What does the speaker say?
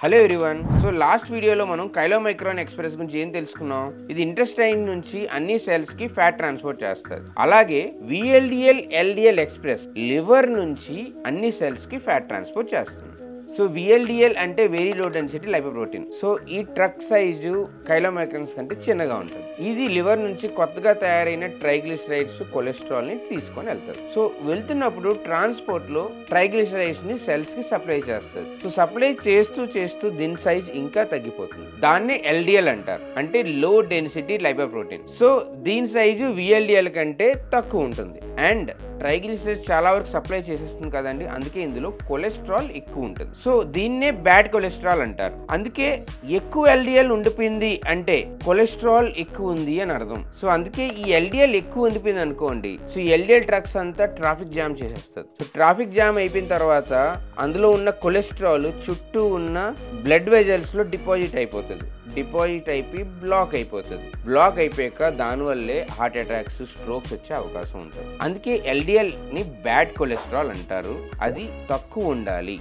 Hello everyone. So last వీడియోలో మనం కైలోమైక్రాన్ express గురించి ఏం తెలుసుకున్నాం? ఇది ఇంటెస్టైన్ నుంచి అన్ని సెల్స్ కి ఫ్యాట్ ట్రాన్స్పోర్ట్ చేస్తుంది. అలాగే విఎల్డిఎల్ ఎల్డిఎల్ ఎక్స్ప్రెస్ లివర్ నుంచి అన్ని సెల్స్ కి ఫ్యాట్ ట్రాన్స్పోర్ట్ చేస్తుంది. సో విఎల్డిఎల్ అంటే very low density lipoprotein. So ఈ ట్రక్ సైజు కైలోమైక్రాన్స్ కంటే చిన్నగా ఉంటుంది. ఇది లివర్ నుంచి కొత్తగా తయారైన ట్రైగ్లిసరైడ్స్ కొలెస్ట్రాల్ ని తీసుకొని వెళ్తారు. సో వెళ్తున్నప్పుడు ట్రాన్స్పోర్ట్ లో ట్రైగ్లిసరైడ్స్ ని సెల్స్ కి సప్లై చేస్తారు. సో సప్లై చేస్తూ దీని సైజ్ ఇంకా తగ్గిపోతుంది. దాన్ని ఎల్డిఎల్ అంటారు, అంటే లో డెన్సిటీ లైపోప్రోటీన్. సో దీని సైజు విఎల్డిఎల్ కంటే తక్కువ ఉంటుంది. అండ్ ట్రైగ్లిసరైడ్స్ చాలా వరకు సప్లై చేసేస్తుంది కదండి, అందుకే ఇందులో కొలెస్ట్రాల్ ఎక్కువ ఉంటుంది. సో దీన్నే బ్యాడ్ కొలెస్ట్రాల్ అంటారు. అందుకే ఎక్కువ ఎల్డిఎల్ ఉండిపోయింది అంటే కొలెస్ట్రాల్ ఎక్కువ ఉంది అని అర్థం. సో అందుకే ఈ ఎల్డిఎల్ ఎక్కువ ఉండిపోయింది అనుకోండి, సో ఎల్డిఎల్ ట్రక్స్ అంతా ట్రాఫిక్ జామ్ చేసేస్తుంది. సో ట్రాఫిక్ జామ్ అయిపోయిన తర్వాత అందులో ఉన్న కొలెస్ట్రాల్ చుట్టూ ఉన్న బ్లడ్ వెజల్స్ లో డిపాజిట్ అయిపోతుంది. డిపాజిట్ అయిపోయి బ్లాక్ అయిపోతుంది. బ్లాక్ అయిపోయాక దానివల్లే హార్ట్ అటాక్స్, స్ట్రోక్స్ వచ్చే అవకాశం ఉంటుంది. అందుకే ఎల్డిఎల్ ని బ్యాడ్ కొలెస్ట్రాల్ అంటారు. అది తక్కువ ఉండాలి.